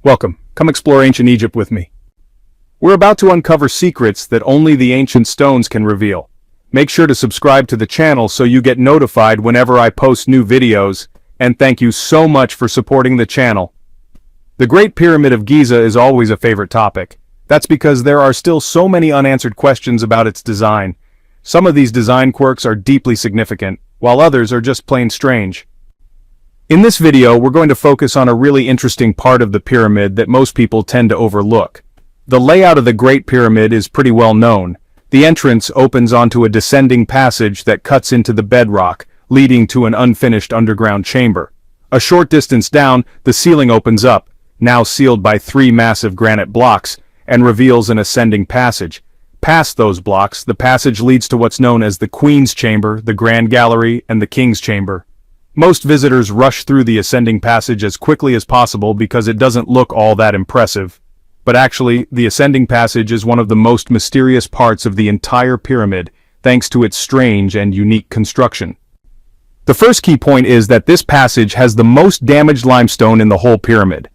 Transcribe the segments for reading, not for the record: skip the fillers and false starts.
Welcome. Come explore ancient Egypt with me. We're about to uncover secrets that only the ancient stones can reveal. Make sure to subscribe to the channel so you get notified whenever I post new videos, and thank you so much for supporting the channel. The Great Pyramid of Giza is always a favorite topic. That's because there are still so many unanswered questions about its design. Some of these design quirks are deeply significant, while others are just plain strange. In this video, we're going to focus on a really interesting part of the pyramid that most people tend to overlook. The layout of the Great Pyramid is pretty well known. The entrance opens onto a descending passage that cuts into the bedrock, leading to an unfinished underground chamber. A short distance down, the ceiling opens up, now sealed by 3 massive granite blocks, and reveals an ascending passage. Past those blocks, the passage leads to what's known as the Queen's Chamber, the Grand Gallery, and the King's Chamber. Most visitors rush through the ascending passage as quickly as possible because it doesn't look all that impressive. But actually, the ascending passage is one of the most mysterious parts of the entire pyramid, thanks to its strange and unique construction. The first key point is that this passage has the most damaged limestone in the whole pyramid.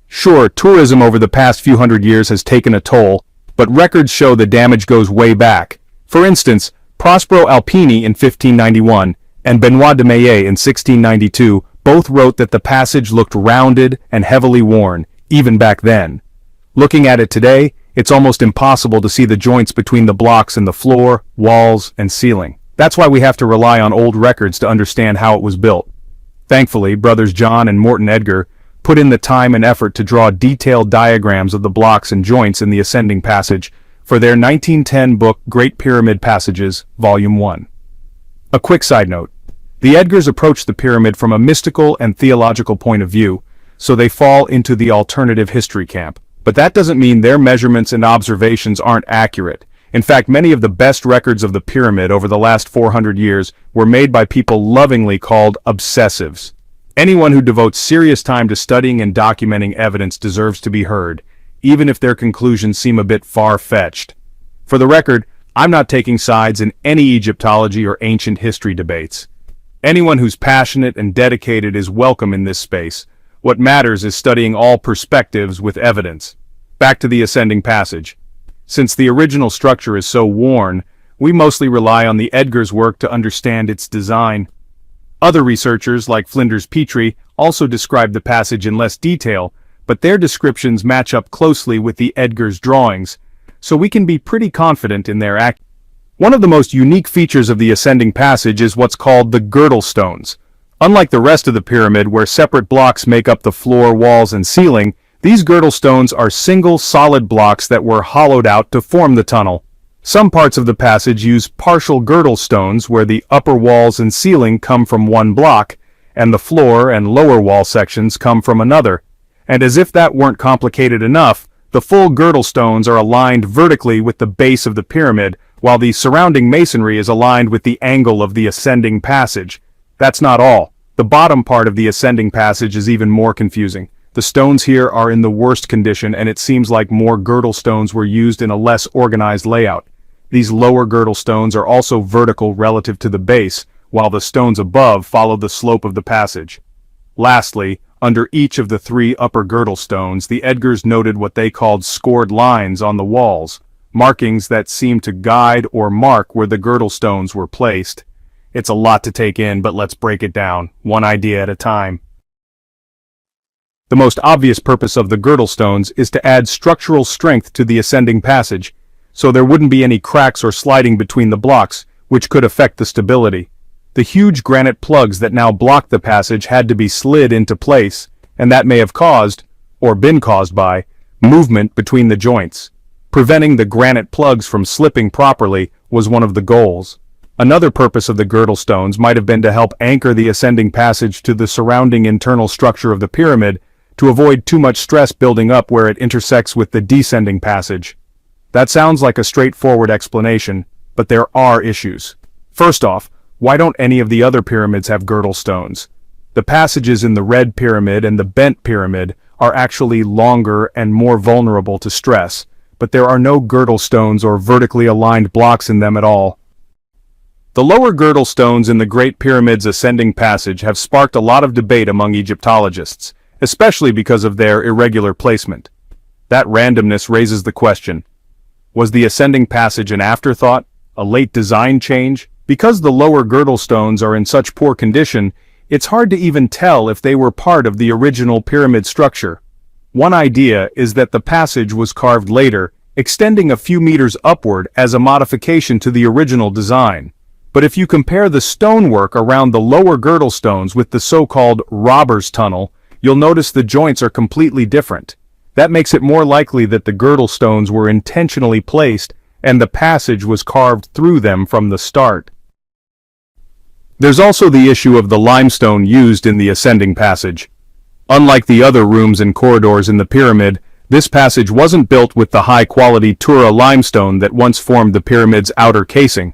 Sure, tourism over the past few hundred years has taken a toll, but records show the damage goes way back. For instance, Prospero Alpini in 1591 and Benoit de Maillet in 1692 both wrote that the passage looked rounded and heavily worn, even back then. Looking at it today, it's almost impossible to see the joints between the blocks in the floor, walls, and ceiling. That's why we have to rely on old records to understand how it was built. Thankfully, brothers John and Morton Edgar put in the time and effort to draw detailed diagrams of the blocks and joints in the ascending passage for their 1910 book Great Pyramid Passages, Volume 1. A quick side note. The Edgars approach the pyramid from a mystical and theological point of view, so they fall into the alternative history camp. But that doesn't mean their measurements and observations aren't accurate. In fact, many of the best records of the pyramid over the last 400 years were made by people lovingly called obsessives. Anyone who devotes serious time to studying and documenting evidence deserves to be heard, even if their conclusions seem a bit far-fetched. For the record, I'm not taking sides in any Egyptology or ancient history debates. Anyone who's passionate and dedicated is welcome in this space. What matters is studying all perspectives with evidence. Back to the ascending passage. Since the original structure is so worn, we mostly rely on the Edgars' work to understand its design. Other researchers, like Flinders Petrie, also describe the passage in less detail, but their descriptions match up closely with the Edgars' drawings, so we can be pretty confident in their accuracy. One of the most unique features of the ascending passage is what's called the girdle stones. Unlike the rest of the pyramid, where separate blocks make up the floor, walls, and ceiling, these girdle stones are single solid blocks that were hollowed out to form the tunnel. Some parts of the passage use partial girdle stones where the upper walls and ceiling come from one block, and the floor and lower wall sections come from another. And as if that weren't complicated enough, the full girdle stones are aligned vertically with the base of the pyramid, while the surrounding masonry is aligned with the angle of the ascending passage. That's not all. The bottom part of the ascending passage is even more confusing. The stones here are in the worst condition, and it seems like more girdle stones were used in a less organized layout. These lower girdle stones are also vertical relative to the base, while the stones above follow the slope of the passage. Lastly, under each of the 3 upper girdle stones, the Edgars noted what they called scored lines on the walls, markings that seem to guide or mark where the girdle stones were placed. It's a lot to take in, but let's break it down, one idea at a time. The most obvious purpose of the girdle stones is to add structural strength to the ascending passage, so there wouldn't be any cracks or sliding between the blocks, which could affect the stability. The huge granite plugs that now block the passage had to be slid into place, and that may have caused, or been caused by, movement between the joints. Preventing the granite plugs from slipping properly was one of the goals. Another purpose of the girdle stones might have been to help anchor the ascending passage to the surrounding internal structure of the pyramid, to avoid too much stress building up where it intersects with the descending passage. That sounds like a straightforward explanation, but there are issues. First off, why don't any of the other pyramids have girdle stones? The passages in the Red Pyramid and the Bent Pyramid are actually longer and more vulnerable to stress, but there are no girdle stones or vertically aligned blocks in them at all. The lower girdle stones in the Great Pyramid's ascending passage have sparked a lot of debate among Egyptologists, especially because of their irregular placement. That randomness raises the question, was the ascending passage an afterthought, a late design change? Because the lower girdle stones are in such poor condition, it's hard to even tell if they were part of the original pyramid structure. One idea is that the passage was carved later, extending a few meters upward as a modification to the original design. But if you compare the stonework around the lower girdle stones with the so-called robber's tunnel, you'll notice the joints are completely different. That makes it more likely that the girdle stones were intentionally placed and the passage was carved through them from the start. There's also the issue of the limestone used in the ascending passage. Unlike the other rooms and corridors in the pyramid, this passage wasn't built with the high-quality Tura limestone that once formed the pyramid's outer casing.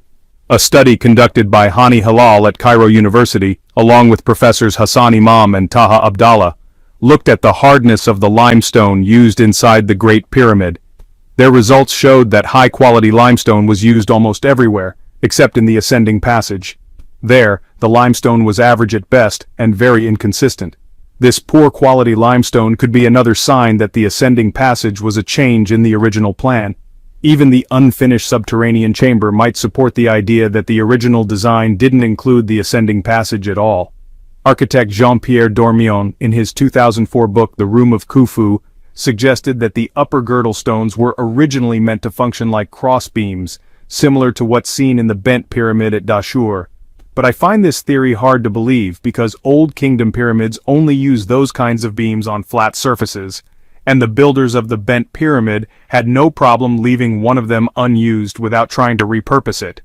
A study conducted by Hani Halal at Cairo University, along with professors Hassan Imam and Taha Abdallah, looked at the hardness of the limestone used inside the Great Pyramid. Their results showed that high-quality limestone was used almost everywhere, except in the ascending passage. There, the limestone was average at best and very inconsistent. This poor-quality limestone could be another sign that the ascending passage was a change in the original plan. Even the unfinished subterranean chamber might support the idea that the original design didn't include the ascending passage at all. Architect Jean-Pierre Dormion, in his 2004 book The Room of Khufu, suggested that the upper girdle stones were originally meant to function like crossbeams, similar to what's seen in the bent pyramid at Dashur. But I find this theory hard to believe because Old Kingdom pyramids only use those kinds of beams on flat surfaces, and the builders of the bent pyramid had no problem leaving one of them unused without trying to repurpose it.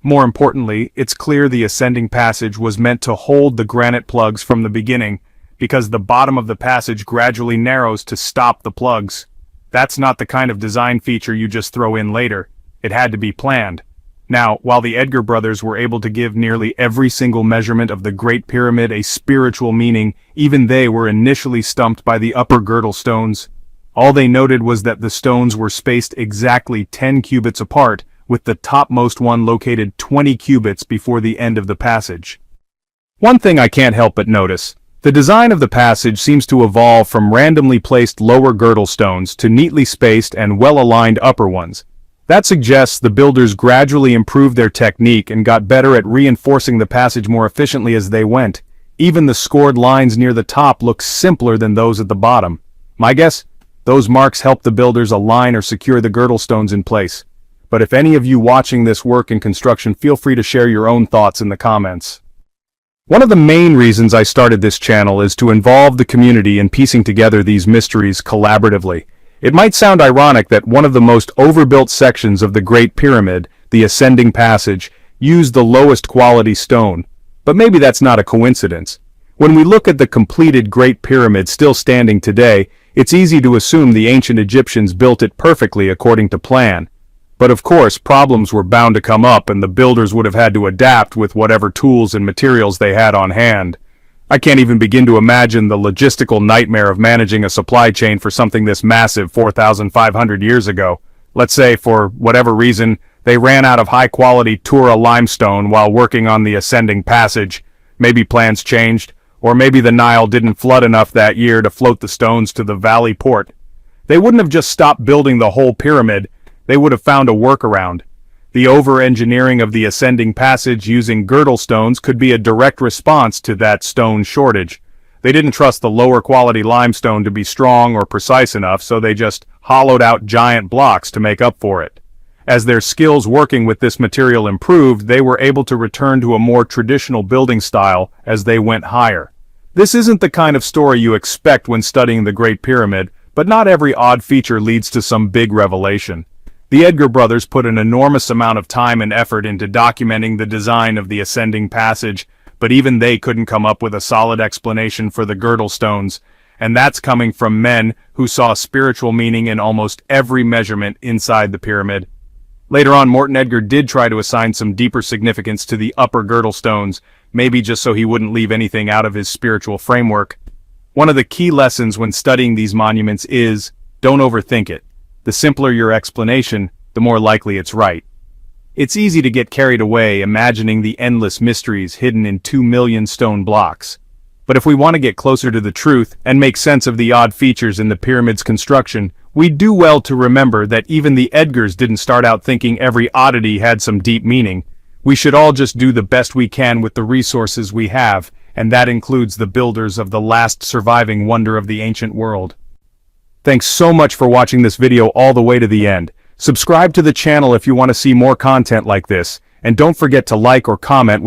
More importantly, it's clear the ascending passage was meant to hold the granite plugs from the beginning, because the bottom of the passage gradually narrows to stop the plugs. That's not the kind of design feature you just throw in later. It had to be planned. Now, while the Edgar brothers were able to give nearly every single measurement of the Great Pyramid a spiritual meaning, even they were initially stumped by the upper girdle stones. All they noted was that the stones were spaced exactly 10 cubits apart, with the topmost one located 20 cubits before the end of the passage. One thing I can't help but notice, the design of the passage seems to evolve from randomly placed lower girdle stones to neatly spaced and well-aligned upper ones. That suggests the builders gradually improved their technique and got better at reinforcing the passage more efficiently as they went. Even the scored lines near the top look simpler than those at the bottom. My guess? Those marks help the builders align or secure the girdle stones in place. But if any of you watching this work in construction, feel free to share your own thoughts in the comments. One of the main reasons I started this channel is to involve the community in piecing together these mysteries collaboratively. It might sound ironic that one of the most overbuilt sections of the Great Pyramid, the ascending passage, used the lowest quality stone, but maybe that's not a coincidence. When we look at the completed Great Pyramid still standing today, it's easy to assume the ancient Egyptians built it perfectly according to plan. But of course, problems were bound to come up and the builders would have had to adapt with whatever tools and materials they had on hand. I can't even begin to imagine the logistical nightmare of managing a supply chain for something this massive 4,500 years ago. Let's say, for whatever reason, they ran out of high-quality Tura limestone while working on the ascending passage. Maybe plans changed, or maybe the Nile didn't flood enough that year to float the stones to the valley port. They wouldn't have just stopped building the whole pyramid. They would have found a workaround. The over-engineering of the ascending passage using girdle stones could be a direct response to that stone shortage. They didn't trust the lower quality limestone to be strong or precise enough, so they just hollowed out giant blocks to make up for it. As their skills working with this material improved, they were able to return to a more traditional building style as they went higher. This isn't the kind of story you expect when studying the Great Pyramid, but not every odd feature leads to some big revelation. The Edgar brothers put an enormous amount of time and effort into documenting the design of the ascending passage, but even they couldn't come up with a solid explanation for the girdle stones, and that's coming from men who saw spiritual meaning in almost every measurement inside the pyramid. Later on, Morton Edgar did try to assign some deeper significance to the upper girdle stones, maybe just so he wouldn't leave anything out of his spiritual framework. One of the key lessons when studying these monuments is, don't overthink it. The simpler your explanation, the more likely it's right. It's easy to get carried away imagining the endless mysteries hidden in 2 million stone blocks. But if we want to get closer to the truth and make sense of the odd features in the pyramid's construction, we do well to remember that even the Edgars didn't start out thinking every oddity had some deep meaning. We should all just do the best we can with the resources we have, and that includes the builders of the last surviving wonder of the ancient world. Thanks so much for watching this video all the way to the end. Subscribe to the channel if you want to see more content like this, and don't forget to like or comment